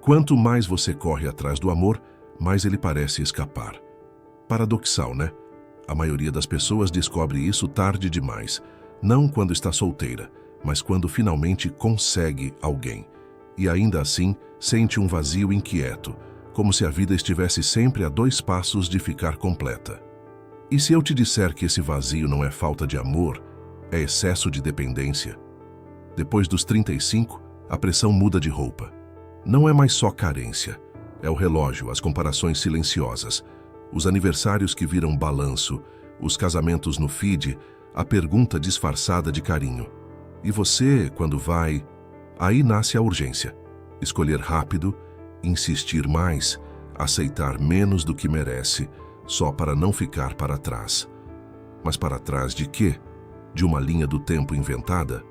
quanto mais você corre atrás do amor, mais ele parece escapar. Paradoxal, né? A maioria das pessoas descobre isso tarde demais, não quando está solteira, mas quando finalmente consegue alguém. E ainda assim, sente um vazio inquieto, como se a vida estivesse sempre a 2 passos de ficar completa. E se eu te disser que esse vazio não é falta de amor, é excesso de dependência? Depois dos 35, a pressão muda de roupa. Não é mais só carência, é o relógio, as comparações silenciosas, os aniversários que viram balanço, os casamentos no feed, a pergunta disfarçada de carinho. E você, quando vai... Aí nasce a urgência. Escolher rápido, insistir mais, aceitar menos do que merece, só para não ficar para trás. Mas para trás de quê? De uma linha do tempo inventada?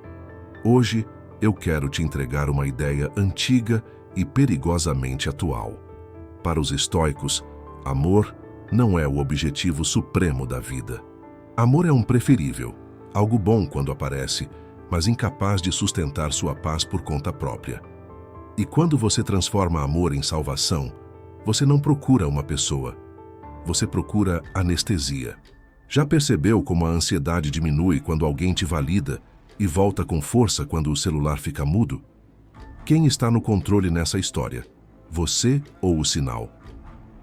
Hoje, eu quero te entregar uma ideia antiga e perigosamente atual. Para os estoicos, amor não é o objetivo supremo da vida. Amor é um preferível, algo bom quando aparece, mas incapaz de sustentar sua paz por conta própria. E quando você transforma amor em salvação, você não procura uma pessoa, você procura anestesia. Já percebeu como a ansiedade diminui quando alguém te valida e volta com força quando o celular fica mudo? Quem está no controle nessa história? Você ou o sinal?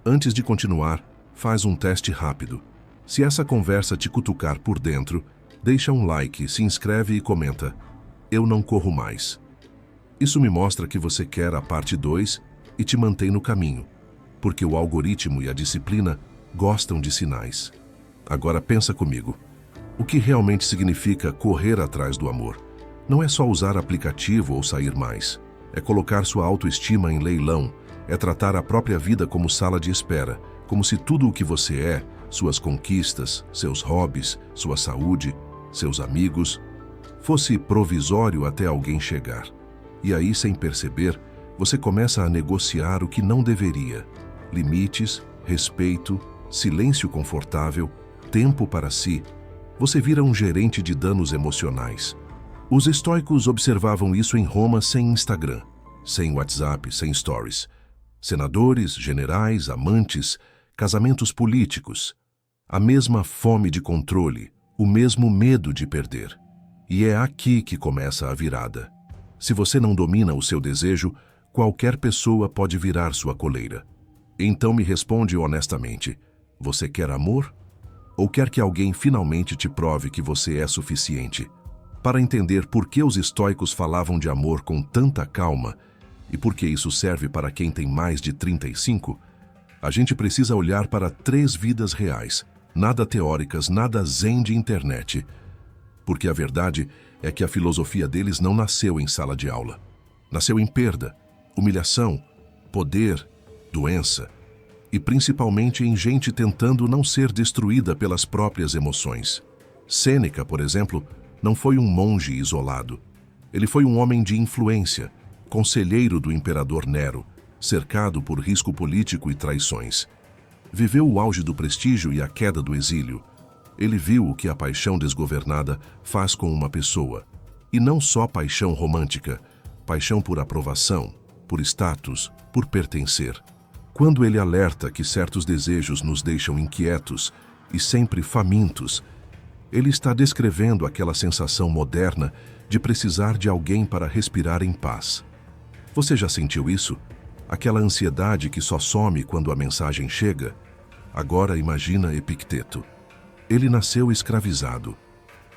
Antes de continuar, faz um teste rápido. Se essa conversa te cutucar por dentro, deixa um like, se inscreve e comenta: "Eu não corro mais". Isso me mostra que você quer a parte 2 e te mantém no caminho, porque o algoritmo e a disciplina gostam de sinais. Agora pensa comigo. O que realmente significa correr atrás do amor? Não é só usar aplicativo ou sair mais. É colocar sua autoestima em leilão, é tratar a própria vida como sala de espera, como se tudo o que você é, suas conquistas, seus hobbies, sua saúde, seus amigos, fosse provisório até alguém chegar. E aí, sem perceber, você começa a negociar o que não deveria. Limites, respeito, silêncio confortável, tempo para si. Você vira um gerente de danos emocionais. Os estoicos observavam isso em Roma sem Instagram, sem WhatsApp, sem stories. Senadores, generais, amantes, casamentos políticos. A mesma fome de controle, o mesmo medo de perder. E é aqui que começa a virada. Se você não domina o seu desejo, qualquer pessoa pode virar sua coleira. Então me responde honestamente: você quer amor? Ou quer que alguém finalmente te prove que você é suficiente? Para entender por que os estoicos falavam de amor com tanta calma e por que isso serve para quem tem mais de 35, a gente precisa olhar para 3 vidas reais, nada teóricas, nada zen de internet. Porque a verdade é que a filosofia deles não nasceu em sala de aula. Nasceu em perda, humilhação, poder, doença e principalmente em gente tentando não ser destruída pelas próprias emoções. Sêneca, por exemplo, não foi um monge isolado. Ele foi um homem de influência, conselheiro do imperador Nero, cercado por risco político e traições. Viveu o auge do prestígio e a queda do exílio. Ele viu o que a paixão desgovernada faz com uma pessoa. E não só paixão romântica, paixão por aprovação, por status, por pertencer. Quando ele alerta que certos desejos nos deixam inquietos e sempre famintos, ele está descrevendo aquela sensação moderna de precisar de alguém para respirar em paz. Você já sentiu isso? Aquela ansiedade que só some quando a mensagem chega? Agora imagina Epicteto. Ele nasceu escravizado.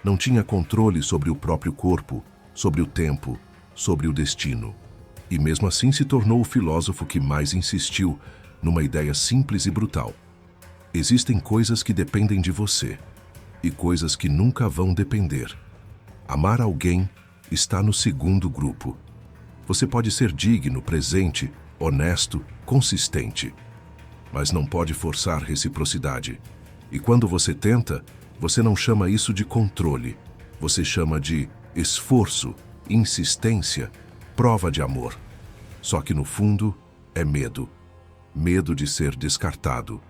Não tinha controle sobre o próprio corpo, sobre o tempo, sobre o destino. E mesmo assim se tornou o filósofo que mais insistiu numa ideia simples e brutal. Existem coisas que dependem de você e coisas que nunca vão depender. Amar alguém está no segundo grupo. Você pode ser digno, presente, honesto, consistente, mas não pode forçar reciprocidade. E quando você tenta, você não chama isso de controle. Você chama de esforço, insistência, prova de amor. Só que no fundo é medo. Medo de ser descartado.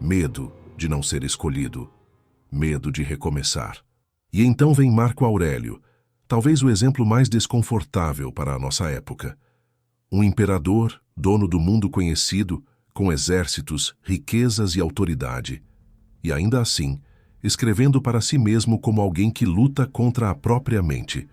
Medo de não ser escolhido. Medo de recomeçar. E então vem Marco Aurélio, talvez o exemplo mais desconfortável para a nossa época. Um imperador, dono do mundo conhecido, com exércitos, riquezas e autoridade. E ainda assim, escrevendo para si mesmo como alguém que luta contra a própria mente.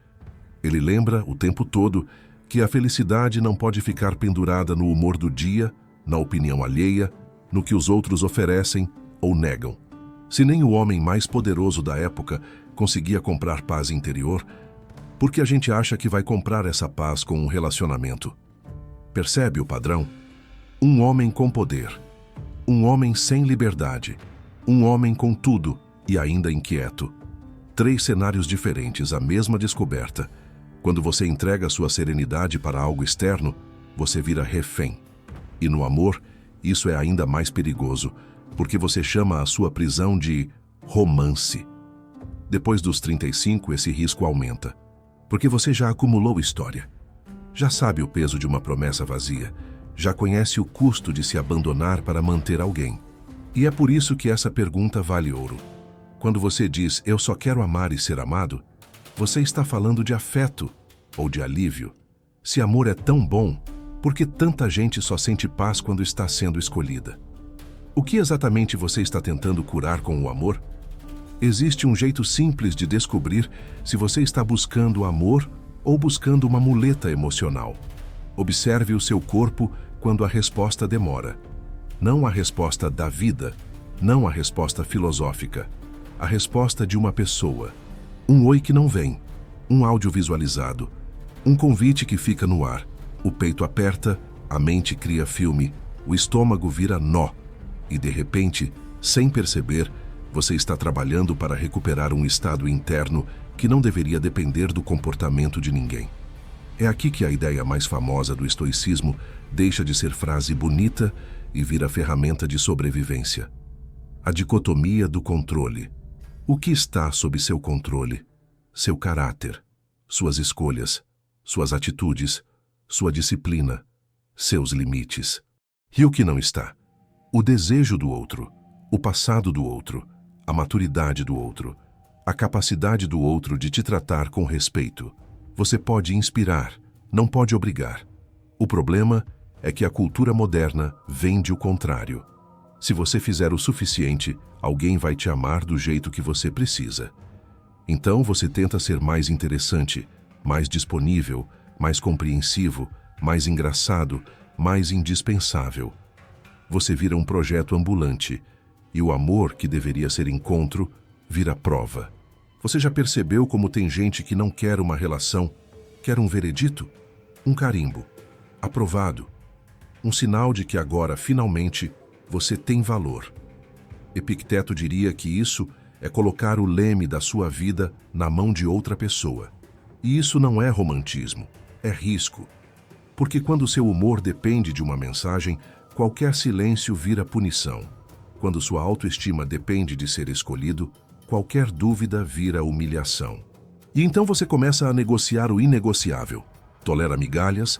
Ele lembra, o tempo todo, que a felicidade não pode ficar pendurada no humor do dia, na opinião alheia, no que os outros oferecem ou negam. Se nem o homem mais poderoso da época conseguia comprar paz interior, por que a gente acha que vai comprar essa paz com um relacionamento? Percebe o padrão? Um homem com poder, um homem sem liberdade, um homem com tudo e ainda inquieto. 3 cenários diferentes, a mesma descoberta. Quando você entrega sua serenidade para algo externo, você vira refém. E no amor, isso é ainda mais perigoso, porque você chama a sua prisão de romance. Depois dos 35, esse risco aumenta, porque você já acumulou história. Já sabe o peso de uma promessa vazia, já conhece o custo de se abandonar para manter alguém. E é por isso que essa pergunta vale ouro. Quando você diz, eu só quero amar e ser amado, você está falando de afeto ou de alívio. Se amor é tão bom, por que tanta gente só sente paz quando está sendo escolhida? O que exatamente você está tentando curar com o amor? Existe um jeito simples de descobrir se você está buscando amor ou buscando uma muleta emocional. Observe o seu corpo quando a resposta demora. Não a resposta da vida, não a resposta filosófica. A resposta de uma pessoa. Um oi que não vem, um áudio visualizado, um convite que fica no ar. O peito aperta, a mente cria filme, o estômago vira nó. E de repente, sem perceber, você está trabalhando para recuperar um estado interno que não deveria depender do comportamento de ninguém. É aqui que a ideia mais famosa do estoicismo deixa de ser frase bonita e vira ferramenta de sobrevivência. A dicotomia do controle. O que está sob seu controle? Seu caráter, suas escolhas, suas atitudes, sua disciplina, seus limites. E o que não está? O desejo do outro, o passado do outro, a maturidade do outro, a capacidade do outro de te tratar com respeito. Você pode inspirar, não pode obrigar. O problema é que a cultura moderna vende o contrário. Se você fizer o suficiente, alguém vai te amar do jeito que você precisa. Então você tenta ser mais interessante, mais disponível, mais compreensivo, mais engraçado, mais indispensável. Você vira um projeto ambulante, e o amor, que deveria ser encontro, vira prova. Você já percebeu como tem gente que não quer uma relação, quer um veredito? Um carimbo. Aprovado. Um sinal de que agora, finalmente, você tem valor. Epicteto diria que isso é colocar o leme da sua vida na mão de outra pessoa. E isso não é romantismo, é risco. Porque quando seu humor depende de uma mensagem, qualquer silêncio vira punição. Quando sua autoestima depende de ser escolhido, qualquer dúvida vira humilhação. E então você começa a negociar o inegociável. Tolera migalhas,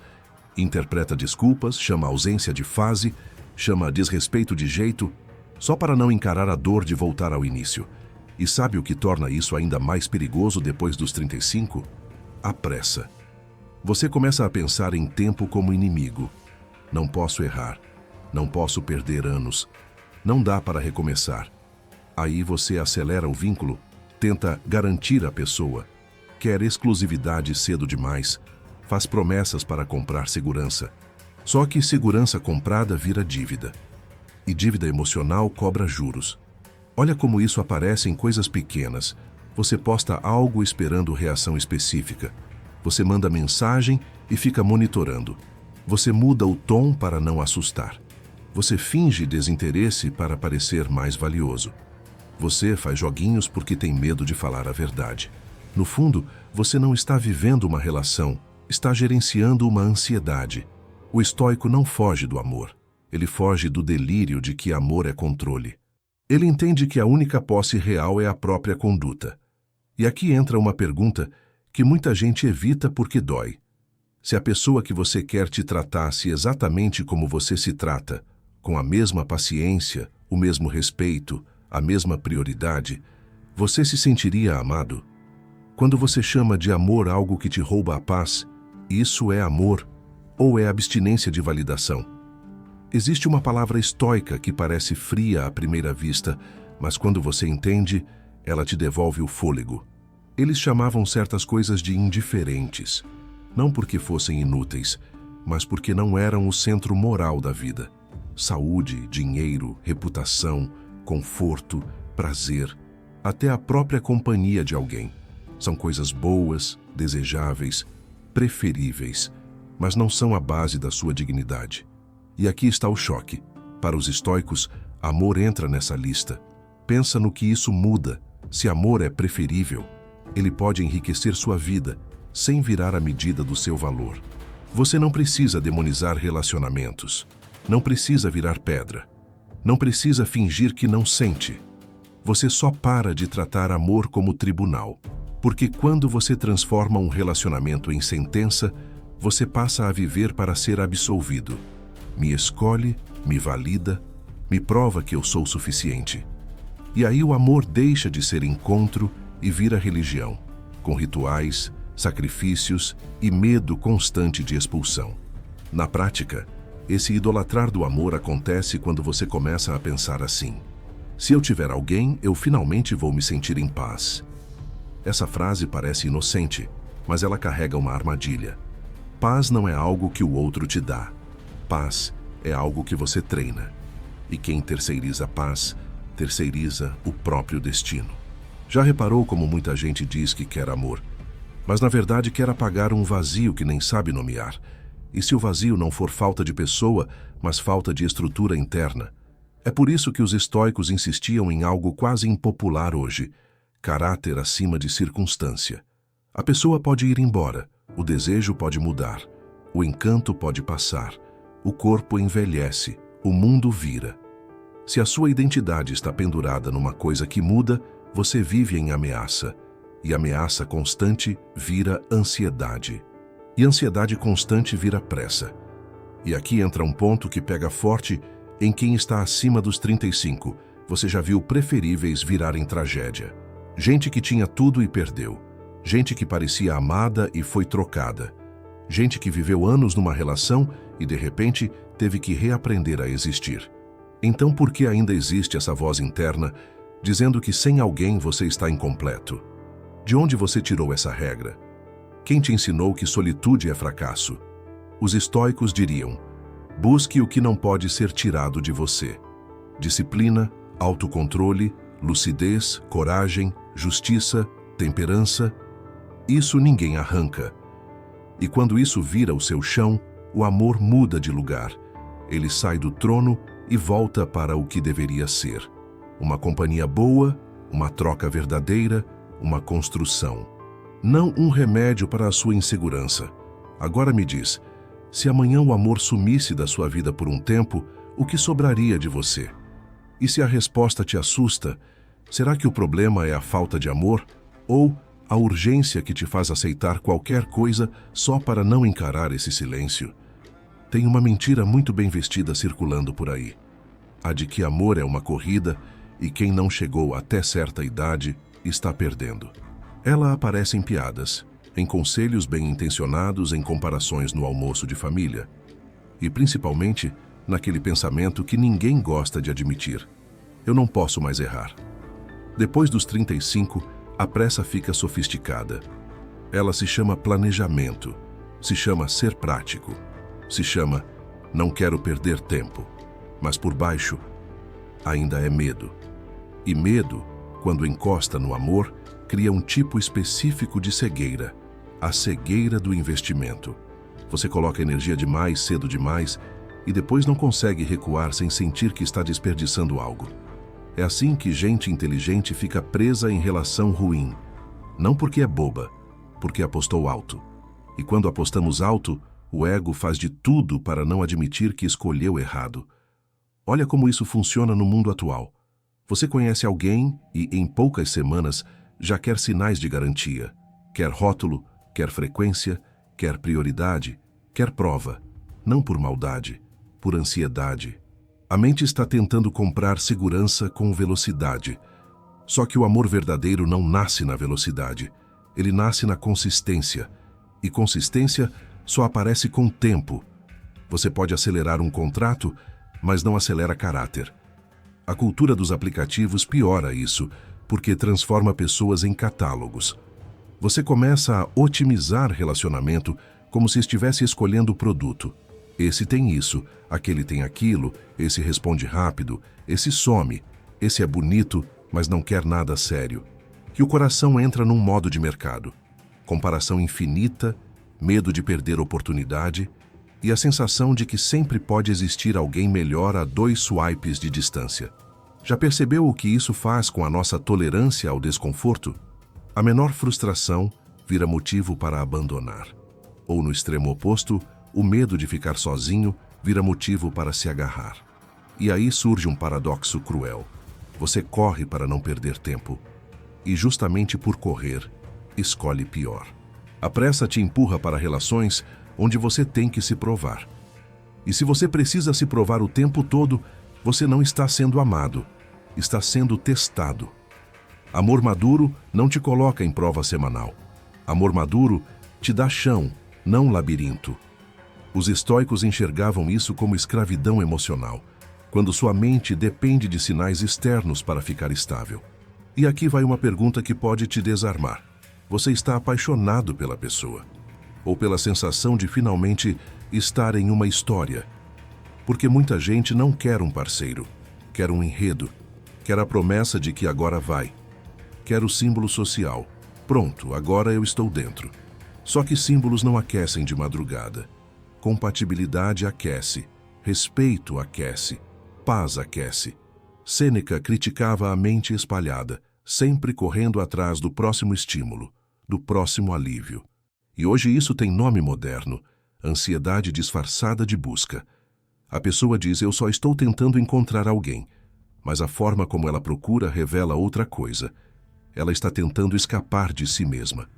interpreta desculpas, chama ausência de fase, chama desrespeito de jeito, só para não encarar a dor de voltar ao início. E sabe o que torna isso ainda mais perigoso depois dos 35? A pressa. Você começa a pensar em tempo como inimigo. Não posso errar. Não posso perder anos. Não dá para recomeçar. Aí você acelera o vínculo, tenta garantir a pessoa, quer exclusividade cedo demais, faz promessas para comprar segurança. Só que segurança comprada vira dívida. E dívida emocional cobra juros. Olha como isso aparece em coisas pequenas. Você posta algo esperando reação específica. Você manda mensagem e fica monitorando. Você muda o tom para não assustar. Você finge desinteresse para parecer mais valioso. Você faz joguinhos porque tem medo de falar a verdade. No fundo, você não está vivendo uma relação, está gerenciando uma ansiedade. O estoico não foge do amor. Ele foge do delírio de que amor é controle. Ele entende que a única posse real é a própria conduta. E aqui entra uma pergunta que muita gente evita porque dói. Se a pessoa que você quer te tratasse exatamente como você se trata, com a mesma paciência, o mesmo respeito, a mesma prioridade, você se sentiria amado? Quando você chama de amor algo que te rouba a paz, isso é amor ou é abstinência de validação? Existe uma palavra estoica que parece fria à primeira vista, mas quando você entende, ela te devolve o fôlego. Eles chamavam certas coisas de indiferentes, não porque fossem inúteis, mas porque não eram o centro moral da vida. Saúde, dinheiro, reputação, conforto, prazer, até a própria companhia de alguém. São coisas boas, desejáveis, preferíveis, mas não são a base da sua dignidade. E aqui está o choque. Para os estoicos, amor entra nessa lista. Pensa no que isso muda. Se amor é preferível, ele pode enriquecer sua vida, sem virar a medida do seu valor. Você não precisa demonizar relacionamentos. Não precisa virar pedra. Não precisa fingir que não sente. Você só para de tratar amor como tribunal. Porque quando você transforma um relacionamento em sentença, você passa a viver para ser absolvido. Me escolhe, me valida, me prova que eu sou suficiente. E aí o amor deixa de ser encontro e vira religião, com rituais, sacrifícios e medo constante de expulsão. Na prática, esse idolatrar do amor acontece quando você começa a pensar assim: se eu tiver alguém, eu finalmente vou me sentir em paz. Essa frase parece inocente, mas ela carrega uma armadilha. Paz não é algo que o outro te dá. Paz é algo que você treina. E quem terceiriza a paz, terceiriza o próprio destino. Já reparou como muita gente diz que quer amor, mas na verdade quer apagar um vazio que nem sabe nomear? E se o vazio não for falta de pessoa, mas falta de estrutura interna? É por isso que os estoicos insistiam em algo quase impopular hoje: caráter acima de circunstância. A pessoa pode ir embora, o desejo pode mudar, o encanto pode passar, o corpo envelhece, o mundo vira. Se a sua identidade está pendurada numa coisa que muda, você vive em ameaça. E ameaça constante vira ansiedade. E ansiedade constante vira pressa. E aqui entra um ponto que pega forte em quem está acima dos 35. Você já viu preferíveis virarem tragédia. Gente que tinha tudo e perdeu. Gente que parecia amada e foi trocada. Gente que viveu anos numa relação e, de repente, teve que reaprender a existir. Então, por que ainda existe essa voz interna dizendo que sem alguém você está incompleto? De onde você tirou essa regra? Quem te ensinou que solitude é fracasso? Os estoicos diriam: busque o que não pode ser tirado de você. Disciplina, autocontrole, lucidez, coragem, justiça, temperança. Isso ninguém arranca. E quando isso vira o seu chão, o amor muda de lugar. Ele sai do trono e volta para o que deveria ser: uma companhia boa, uma troca verdadeira, uma construção. Não um remédio para a sua insegurança. Agora me diz, se amanhã o amor sumisse da sua vida por um tempo, o que sobraria de você? E se a resposta te assusta, será que o problema é a falta de amor ou a urgência que te faz aceitar qualquer coisa só para não encarar esse silêncio? Tem uma mentira muito bem vestida circulando por aí. A de que amor é uma corrida e quem não chegou até certa idade está perdendo. Ela aparece em piadas, em conselhos bem-intencionados, em comparações no almoço de família. E principalmente naquele pensamento que ninguém gosta de admitir: eu não posso mais errar. Depois dos 35, a pressa fica sofisticada. Ela se chama planejamento, se chama ser prático, se chama não quero perder tempo. Mas por baixo ainda é medo. E medo, quando encosta no amor, cria um tipo específico de cegueira, a cegueira do investimento. Você coloca energia demais, cedo demais, e depois não consegue recuar sem sentir que está desperdiçando algo. É assim que gente inteligente fica presa em relação ruim. Não porque é boba, porque apostou alto. E quando apostamos alto, o ego faz de tudo para não admitir que escolheu errado. Olha como isso funciona no mundo atual. Você conhece alguém e, em poucas semanas, já quer sinais de garantia. Quer rótulo, quer frequência, quer prioridade, quer prova. Não por maldade, por ansiedade. A mente está tentando comprar segurança com velocidade. Só que o amor verdadeiro não nasce na velocidade. Ele nasce na consistência. E consistência só aparece com tempo, Você pode acelerar um contrato, mas não acelera caráter. A cultura dos aplicativos piora isso, porque transforma pessoas em catálogos. Você começa a otimizar relacionamento como se estivesse escolhendo o produto. Esse tem isso, aquele tem aquilo, esse responde rápido, esse some, esse é bonito, mas não quer nada sério. E o coração entra num modo de mercado. Comparação infinita, medo de perder oportunidade e a sensação de que sempre pode existir alguém melhor a 2 swipes de distância. Já percebeu o que isso faz com a nossa tolerância ao desconforto? A menor frustração vira motivo para abandonar. Ou no extremo oposto, o medo de ficar sozinho vira motivo para se agarrar. E aí surge um paradoxo cruel. Você corre para não perder tempo. E justamente por correr, escolhe pior. A pressa te empurra para relações onde você tem que se provar. E se você precisa se provar o tempo todo, você não está sendo amado, está sendo testado. Amor maduro não te coloca em prova semanal. Amor maduro te dá chão, não labirinto. Os estoicos enxergavam isso como escravidão emocional, quando sua mente depende de sinais externos para ficar estável. E aqui vai uma pergunta que pode te desarmar. Você está apaixonado pela pessoa? Ou pela sensação de finalmente estar em uma história? Porque muita gente não quer um parceiro, quer um enredo, quer a promessa de que agora vai. Quer o símbolo social. Pronto, agora eu estou dentro. Só que símbolos não aquecem de madrugada. Compatibilidade aquece, respeito aquece, paz aquece. Sêneca criticava a mente espalhada, sempre correndo atrás do próximo estímulo, do próximo alívio. E hoje isso tem nome moderno, ansiedade disfarçada de busca. A pessoa diz, eu só estou tentando encontrar alguém, mas a forma como ela procura revela outra coisa. Ela está tentando escapar de si mesma.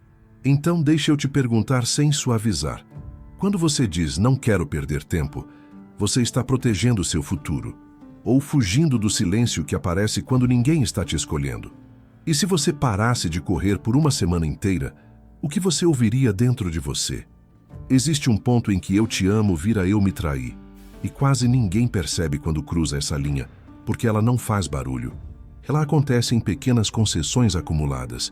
Então deixa eu te perguntar sem suavizar. Quando você diz não quero perder tempo, você está protegendo seu futuro, ou fugindo do silêncio que aparece quando ninguém está te escolhendo. E se você parasse de correr por uma semana inteira, o que você ouviria dentro de você? Existe um ponto em que eu te amo vira eu me trair, e quase ninguém percebe quando cruza essa linha, porque ela não faz barulho. Ela acontece em pequenas concessões acumuladas.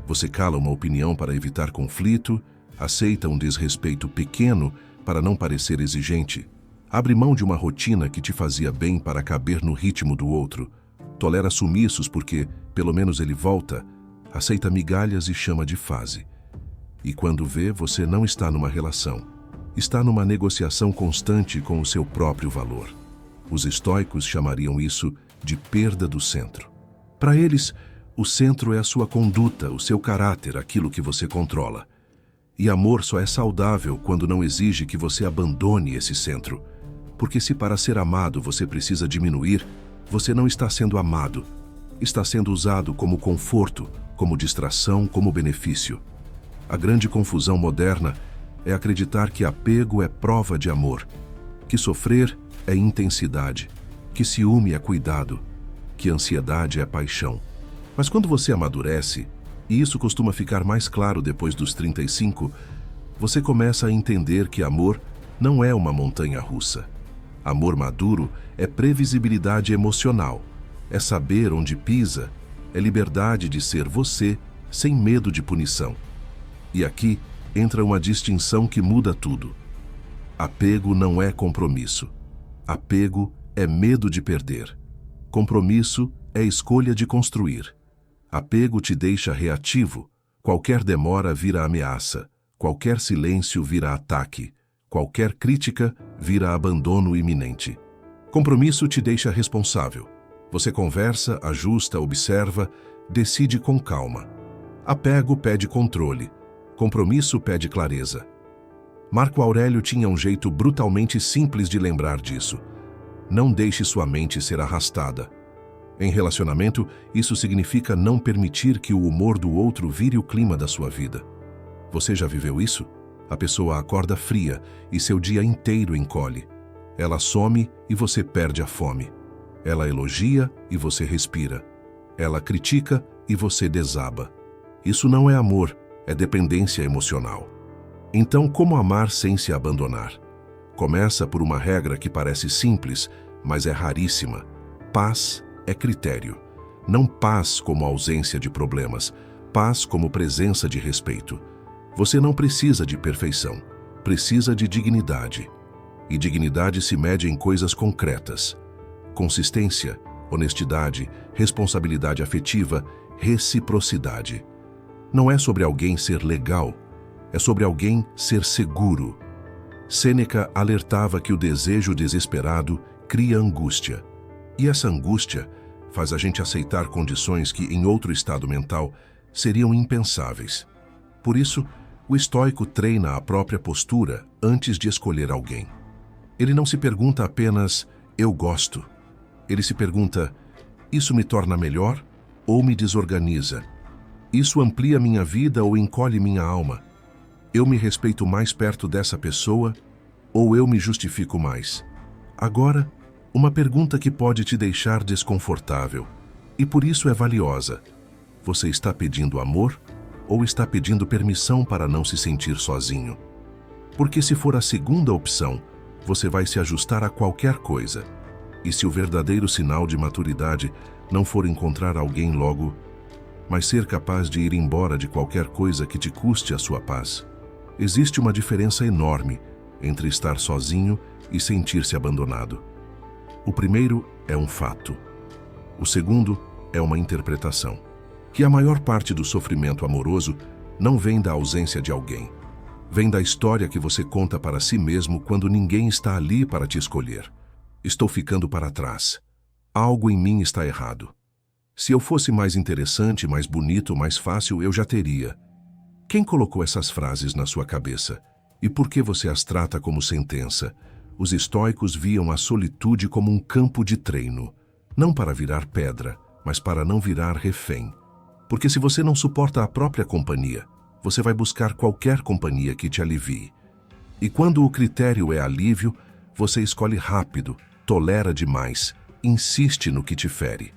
Você cala uma opinião para evitar conflito, aceita um desrespeito pequeno para não parecer exigente, abre mão de uma rotina que te fazia bem para caber no ritmo do outro, tolera sumiços porque, pelo menos ele volta, aceita migalhas e chama de fase. E quando vê, você não está numa relação, está numa negociação constante com o seu próprio valor. Os estoicos chamariam isso de perda do centro. Para eles, o centro é a sua conduta, o seu caráter, aquilo que você controla. E amor só é saudável quando não exige que você abandone esse centro. Porque se para ser amado você precisa diminuir, você não está sendo amado. Está sendo usado como conforto, como distração, como benefício. A grande confusão moderna é acreditar que apego é prova de amor, que sofrer é intensidade, que ciúme é cuidado, que ansiedade é paixão. Mas quando você amadurece, e isso costuma ficar mais claro depois dos 35, você começa a entender que amor não é uma montanha-russa. Amor maduro é previsibilidade emocional, é saber onde pisa, é liberdade de ser você sem medo de punição. E aqui entra uma distinção que muda tudo. Apego não é compromisso. Apego é medo de perder. Compromisso é escolha de construir. Apego te deixa reativo. Qualquer demora vira ameaça. Qualquer silêncio vira ataque. Qualquer crítica vira abandono iminente. Compromisso te deixa responsável. Você conversa, ajusta, observa, decide com calma. Apego pede controle. Compromisso pede clareza. Marco Aurélio tinha um jeito brutalmente simples de lembrar disso. Não deixe sua mente ser arrastada. Em relacionamento, isso significa não permitir que o humor do outro vire o clima da sua vida. Você já viveu isso? A pessoa acorda fria e seu dia inteiro encolhe. Ela some e você perde a fome. Ela elogia e você respira. Ela critica e você desaba. Isso não é amor, é dependência emocional. Então, como amar sem se abandonar? Começa por uma regra que parece simples, mas é raríssima. Paz é critério. Não paz como ausência de problemas, paz como presença de respeito. Você não precisa de perfeição, precisa de dignidade. E dignidade se mede em coisas concretas. Consistência, honestidade, responsabilidade afetiva, reciprocidade. Não é sobre alguém ser legal, é sobre alguém ser seguro. Sêneca alertava que o desejo desesperado cria angústia. E essa angústia faz a gente aceitar condições que, em outro estado mental, seriam impensáveis. Por isso, o estoico treina a própria postura antes de escolher alguém. Ele não se pergunta apenas, eu gosto. Ele se pergunta, isso me torna melhor ou me desorganiza? Isso amplia minha vida ou encolhe minha alma? Eu me respeito mais perto dessa pessoa ou eu me justifico mais? Agora, uma pergunta que pode te deixar desconfortável, e por isso é valiosa. Você está pedindo amor ou está pedindo permissão para não se sentir sozinho? Porque se for a segunda opção, você vai se ajustar a qualquer coisa. E se o verdadeiro sinal de maturidade não for encontrar alguém logo, mas ser capaz de ir embora de qualquer coisa que te custe a sua paz? Existe uma diferença enorme entre estar sozinho e sentir-se abandonado. O primeiro é um fato. O segundo é uma interpretação. Que a maior parte do sofrimento amoroso não vem da ausência de alguém. Vem da história que você conta para si mesmo quando ninguém está ali para te escolher. Estou ficando para trás. Algo em mim está errado. Se eu fosse mais interessante, mais bonito, mais fácil, eu já teria. Quem colocou essas frases na sua cabeça? E por que você as trata como sentença? Os estoicos viam a solitude como um campo de treino, não para virar pedra, mas para não virar refém. Porque se você não suporta a própria companhia, você vai buscar qualquer companhia que te alivie. E quando o critério é alívio, você escolhe rápido, tolera demais, insiste no que te fere.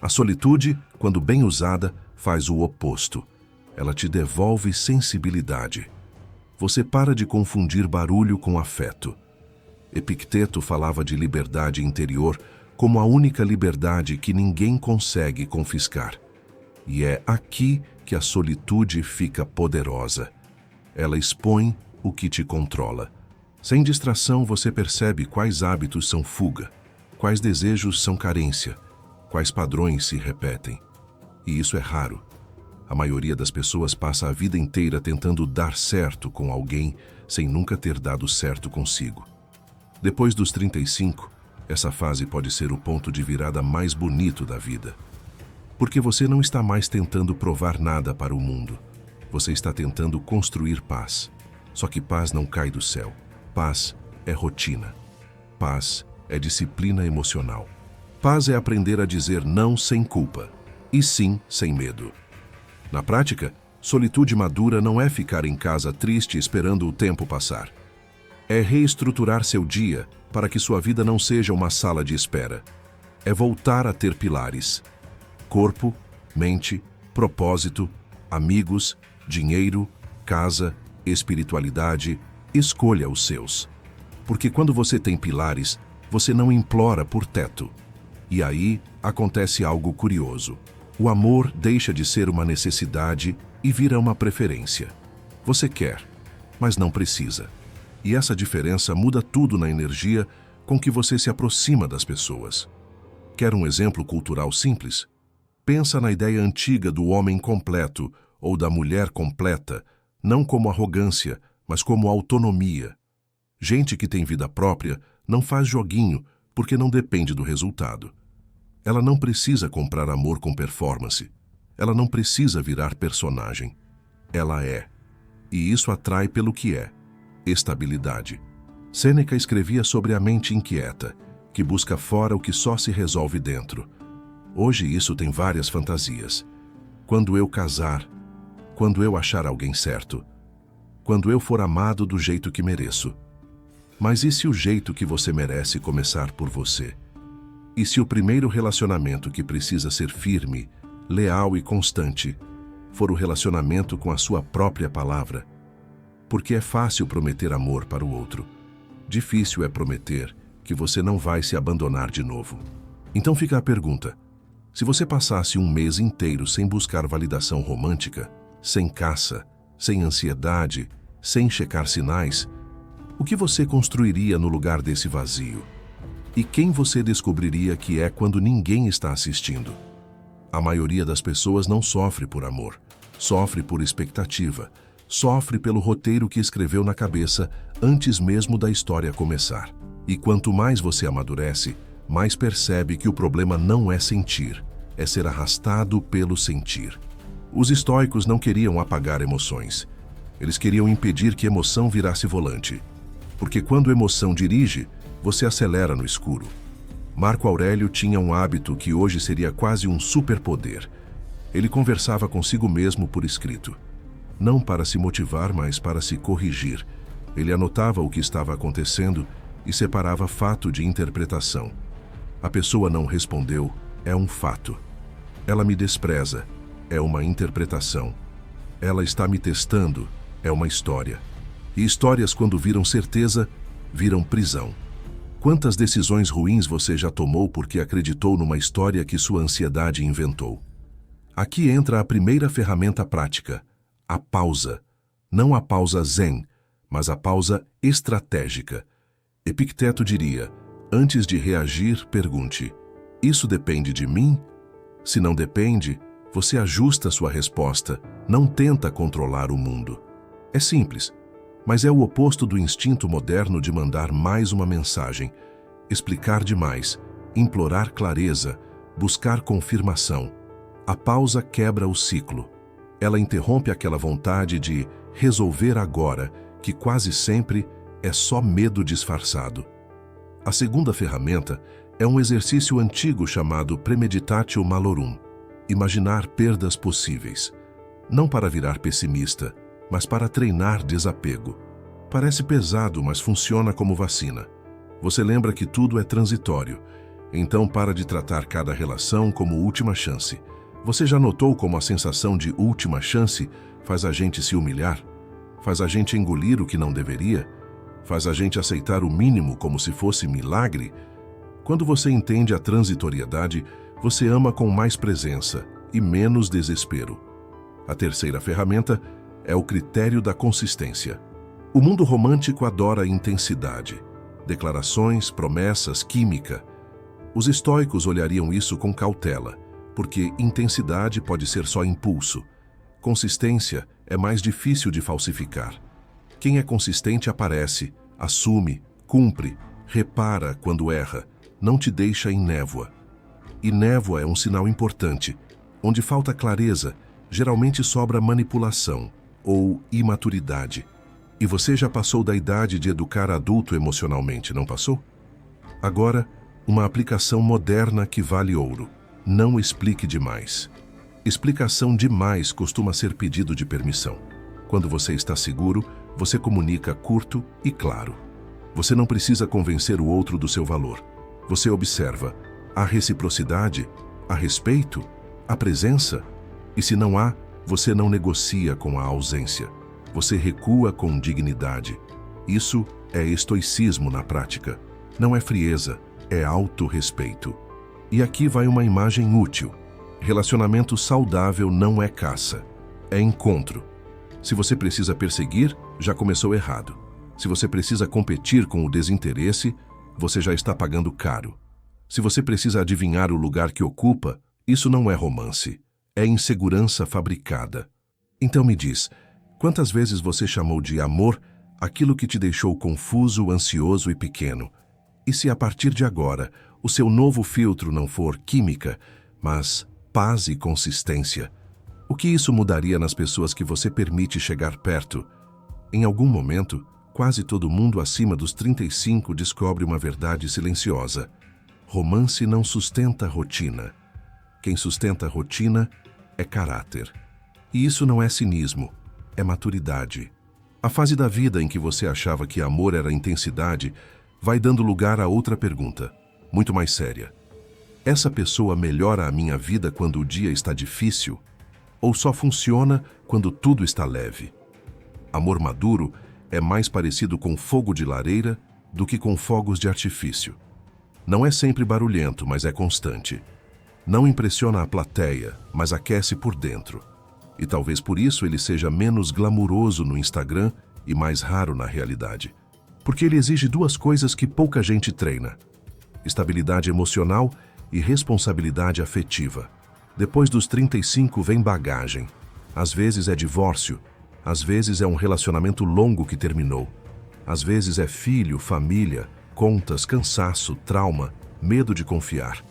A solitude, quando bem usada, faz o oposto. Ela te devolve sensibilidade. Você para de confundir barulho com afeto. Epicteto falava de liberdade interior como a única liberdade que ninguém consegue confiscar. E é aqui que a solitude fica poderosa. Ela expõe o que te controla. Sem distração, você percebe quais hábitos são fuga, quais desejos são carência, quais padrões se repetem. E isso é raro. A maioria das pessoas passa a vida inteira tentando dar certo com alguém sem nunca ter dado certo consigo. Depois dos 35, essa fase pode ser o ponto de virada mais bonito da vida. Porque você não está mais tentando provar nada para o mundo. Você está tentando construir paz. Só que paz não cai do céu. Paz é rotina. Paz é disciplina emocional. Paz é aprender a dizer não sem culpa, e sim sem medo. Na prática, solitude madura não é ficar em casa triste esperando o tempo passar. É reestruturar seu dia para que sua vida não seja uma sala de espera. É voltar a ter pilares: corpo, mente, propósito, amigos, dinheiro, casa, espiritualidade. Escolha os seus. Porque quando você tem pilares, você não implora por teto. E aí acontece algo curioso. O amor deixa de ser uma necessidade e vira uma preferência. Você quer, mas não precisa. E essa diferença muda tudo na energia com que você se aproxima das pessoas. Quer um exemplo cultural simples? Pensa na ideia antiga do homem completo ou da mulher completa, não como arrogância, mas como autonomia. Gente que tem vida própria não faz joguinho porque não depende do resultado. Ela não precisa comprar amor com performance. Ela não precisa virar personagem. Ela é. E isso atrai pelo que é: estabilidade. Sêneca escrevia sobre a mente inquieta, que busca fora o que só se resolve dentro. Hoje isso tem várias fantasias. Quando eu casar, quando eu achar alguém certo, quando eu for amado do jeito que mereço. Mas e se o jeito que você merece começar por você? E se o primeiro relacionamento que precisa ser firme, leal e constante for o relacionamento com a sua própria palavra? Porque é fácil prometer amor para o outro. Difícil é prometer que você não vai se abandonar de novo. Então fica a pergunta: se você passasse um mês inteiro sem buscar validação romântica, sem caça, sem ansiedade, sem checar sinais, o que você construiria no lugar desse vazio? E quem você descobriria que é quando ninguém está assistindo? A maioria das pessoas não sofre por amor, sofre por expectativa, sofre pelo roteiro que escreveu na cabeça antes mesmo da história começar. E quanto mais você amadurece, mais percebe que o problema não é sentir, é ser arrastado pelo sentir. Os estoicos não queriam apagar emoções. Eles queriam impedir que emoção virasse volante. Porque quando emoção dirige, você acelera no escuro. Marco Aurélio tinha um hábito que hoje seria quase um superpoder. Ele conversava consigo mesmo por escrito. Não para se motivar, mas para se corrigir. Ele anotava o que estava acontecendo e separava fato de interpretação. A pessoa não respondeu, é um fato. Ela me despreza, é uma interpretação. Ela está me testando, é uma história. E histórias, quando viram certeza, viram prisão. Quantas decisões ruins você já tomou porque acreditou numa história que sua ansiedade inventou? Aqui entra a primeira ferramenta prática, a pausa. Não a pausa zen, mas a pausa estratégica. Epicteto diria: antes de reagir, pergunte: isso depende de mim? Se não depende, você ajusta sua resposta, não tenta controlar o mundo. É simples, mas é o oposto do instinto moderno de mandar mais uma mensagem, explicar demais, implorar clareza, buscar confirmação. A pausa quebra o ciclo. Ela interrompe aquela vontade de resolver agora, que quase sempre é só medo disfarçado. A segunda ferramenta é um exercício antigo chamado premeditatio malorum, imaginar perdas possíveis. Não para virar pessimista, mas para treinar desapego. Parece pesado, mas funciona como vacina. Você lembra que tudo é transitório, então para de tratar cada relação como última chance. Você já notou como a sensação de última chance faz a gente se humilhar? Faz a gente engolir o que não deveria? Faz a gente aceitar o mínimo como se fosse milagre? Quando você entende a transitoriedade, você ama com mais presença e menos desespero. A terceira ferramenta é o critério da consistência. O mundo romântico adora intensidade, declarações, promessas, química. Os estoicos olhariam isso com cautela, porque intensidade pode ser só impulso. Consistência é mais difícil de falsificar. Quem é consistente aparece, assume, cumpre, repara quando erra, não te deixa em névoa. E névoa é um sinal importante. Onde falta clareza, geralmente sobra manipulação ou imaturidade. E você já passou da idade de educar adulto emocionalmente, não passou? Agora, uma aplicação moderna que vale ouro. Não explique demais. Explicação demais costuma ser pedido de permissão. Quando você está seguro, você comunica curto e claro. Você não precisa convencer o outro do seu valor. Você observa: há reciprocidade, há respeito, há presença. E se não há, você não negocia com a ausência. Você recua com dignidade. Isso é estoicismo na prática. Não é frieza, é autorrespeito. E aqui vai uma imagem útil. Relacionamento saudável não é caça, é encontro. Se você precisa perseguir, já começou errado. Se você precisa competir com o desinteresse, você já está pagando caro. Se você precisa adivinhar o lugar que ocupa, isso não é romance, é insegurança fabricada. Então me diz, quantas vezes você chamou de amor aquilo que te deixou confuso, ansioso e pequeno? E se a partir de agora, o seu novo filtro não for química, mas paz e consistência, o que isso mudaria nas pessoas que você permite chegar perto? Em algum momento, quase todo mundo acima dos 35 descobre uma verdade silenciosa. Romance não sustenta rotina. Quem sustenta rotina é caráter. E isso não é cinismo, é maturidade. A fase da vida em que você achava que amor era intensidade vai dando lugar a outra pergunta, muito mais séria. Essa pessoa melhora a minha vida quando o dia está difícil? Ou só funciona quando tudo está leve? Amor maduro é mais parecido com fogo de lareira do que com fogos de artifício. Não é sempre barulhento, mas é constante. Não impressiona a plateia, mas aquece por dentro. E talvez por isso ele seja menos glamuroso no Instagram e mais raro na realidade. Porque ele exige duas coisas que pouca gente treina: estabilidade emocional e responsabilidade afetiva. Depois dos 35 vem bagagem. Às vezes é divórcio, às vezes é um relacionamento longo que terminou. Às vezes é filho, família, contas, cansaço, trauma, medo de confiar.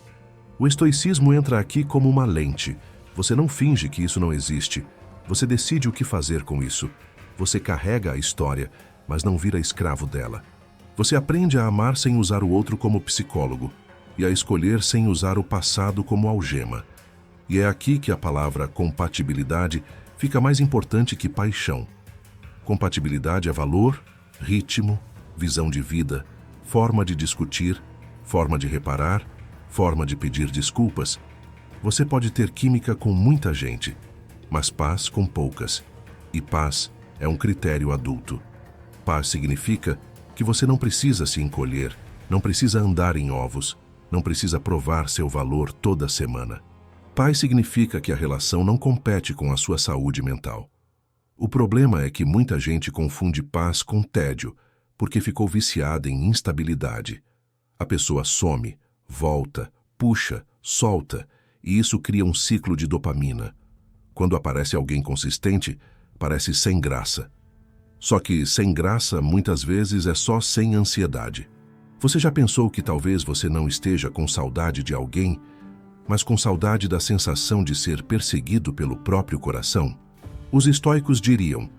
O estoicismo entra aqui como uma lente. Você não finge que isso não existe. Você decide o que fazer com isso. Você carrega a história, mas não vira escravo dela. Você aprende a amar sem usar o outro como psicólogo e a escolher sem usar o passado como algema. E é aqui que a palavra compatibilidade fica mais importante que paixão. Compatibilidade é valor, ritmo, visão de vida, forma de discutir, forma de reparar, forma de pedir desculpas. Você pode ter química com muita gente, mas paz com poucas. E paz é um critério adulto. Paz significa que você não precisa se encolher, não precisa andar em ovos, não precisa provar seu valor toda semana. Paz significa que a relação não compete com a sua saúde mental. O problema é que muita gente confunde paz com tédio, porque ficou viciada em instabilidade. A pessoa some, volta, puxa, solta, e isso cria um ciclo de dopamina. Quando aparece alguém consistente, parece sem graça. Só que sem graça muitas vezes é só sem ansiedade. Você já pensou que talvez você não esteja com saudade de alguém, mas com saudade da sensação de ser perseguido pelo próprio coração? Os estoicos diriam: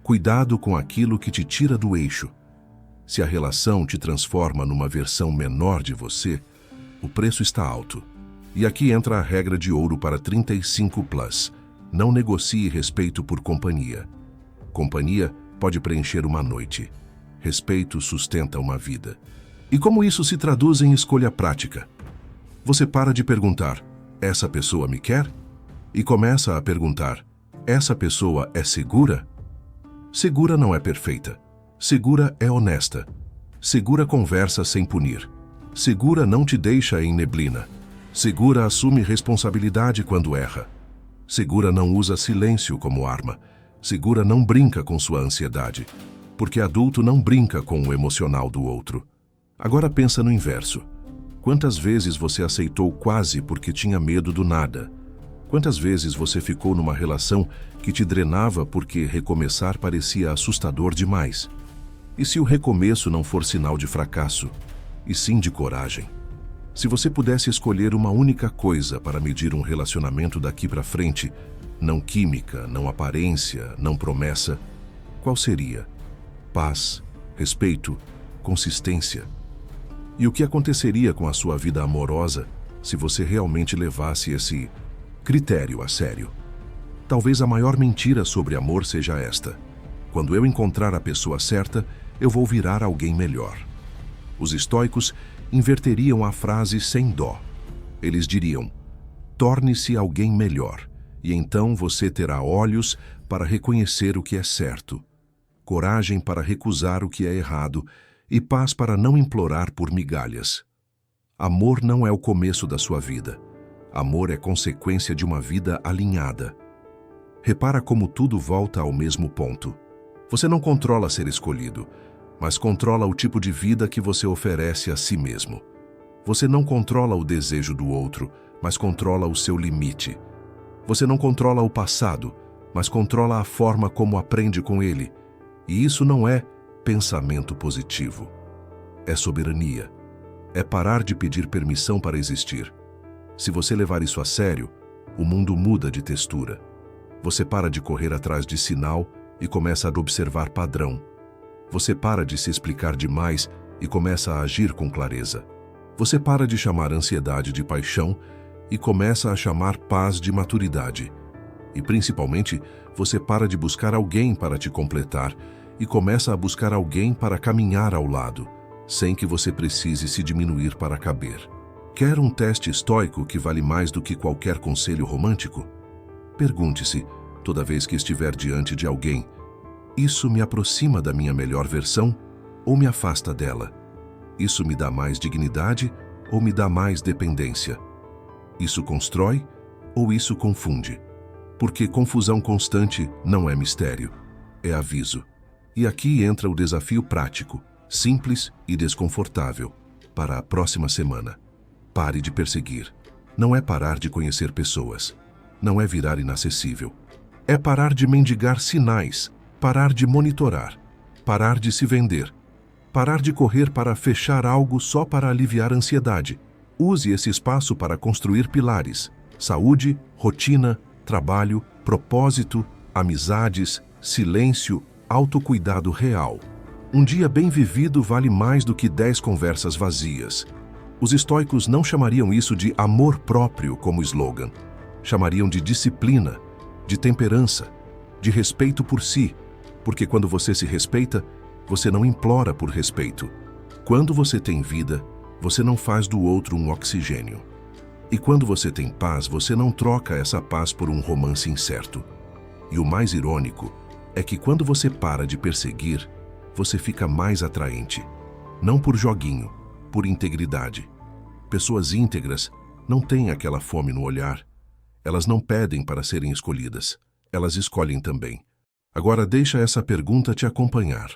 cuidado com aquilo que te tira do eixo. Se a relação te transforma numa versão menor de você, o preço está alto. E aqui entra a regra de ouro para 35+. Não negocie respeito por companhia. Companhia pode preencher uma noite. Respeito sustenta uma vida. E como isso se traduz em escolha prática? Você para de perguntar: essa pessoa me quer? E começa a perguntar: essa pessoa é segura? Segura não é perfeita. Segura é honesta. Segura conversa sem punir. Segura não te deixa em neblina. Segura assume responsabilidade quando erra. Segura não usa silêncio como arma. Segura não brinca com sua ansiedade. Porque adulto não brinca com o emocional do outro. Agora pensa no inverso. Quantas vezes você aceitou quase porque tinha medo do nada? Quantas vezes você ficou numa relação que te drenava porque recomeçar parecia assustador demais? E se o recomeço não for sinal de fracasso, e sim de coragem? Se você pudesse escolher uma única coisa para medir um relacionamento daqui para frente, não química, não aparência, não promessa, qual seria? Paz, respeito, consistência. E o que aconteceria com a sua vida amorosa se você realmente levasse esse critério a sério? Talvez a maior mentira sobre amor seja esta: quando eu encontrar a pessoa certa, eu vou virar alguém melhor. Os estoicos inverteriam a frase sem dó. Eles diriam: torne-se alguém melhor, e então você terá olhos para reconhecer o que é certo, coragem para recusar o que é errado e paz para não implorar por migalhas. Amor não é o começo da sua vida. Amor é consequência de uma vida alinhada. Repara como tudo volta ao mesmo ponto. Você não controla ser escolhido, mas controla o tipo de vida que você oferece a si mesmo. Você não controla o desejo do outro, mas controla o seu limite. Você não controla o passado, mas controla a forma como aprende com ele. E isso não é pensamento positivo. É soberania. É parar de pedir permissão para existir. Se você levar isso a sério, o mundo muda de textura. Você para de correr atrás de sinal e começa a observar padrão. Você para de se explicar demais e começa a agir com clareza. Você para de chamar ansiedade de paixão e começa a chamar paz de maturidade. E principalmente, você para de buscar alguém para te completar e começa a buscar alguém para caminhar ao lado, sem que você precise se diminuir para caber. Quer um teste estoico que vale mais do que qualquer conselho romântico? Pergunte-se, toda vez que estiver diante de alguém: isso me aproxima da minha melhor versão ou me afasta dela? Isso me dá mais dignidade ou me dá mais dependência? Isso constrói ou isso confunde? Porque confusão constante não é mistério, é aviso. E aqui entra o desafio prático, simples e desconfortável, para a próxima semana. Pare de perseguir. Não é parar de conhecer pessoas. Não é virar inacessível. É parar de mendigar sinais, parar de monitorar, parar de se vender, parar de correr para fechar algo só para aliviar a ansiedade. Use esse espaço para construir pilares: saúde, rotina, trabalho, propósito, amizades, silêncio, autocuidado real. Um dia bem vivido vale mais do que 10 conversas vazias. Os estoicos não chamariam isso de amor próprio como slogan. Chamariam de disciplina, de temperança, de respeito por si, porque quando você se respeita, você não implora por respeito. Quando você tem vida, você não faz do outro um oxigênio. E quando você tem paz, você não troca essa paz por um romance incerto. E o mais irônico é que quando você para de perseguir, você fica mais atraente. Não por joguinho, por integridade. Pessoas íntegras não têm aquela fome no olhar. Elas não pedem para serem escolhidas. Elas escolhem também. Agora deixa essa pergunta te acompanhar.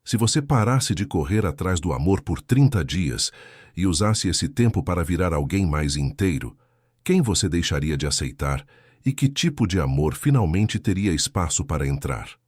Se você parasse de correr atrás do amor por 30 dias e usasse esse tempo para virar alguém mais inteiro, quem você deixaria de aceitar e que tipo de amor finalmente teria espaço para entrar?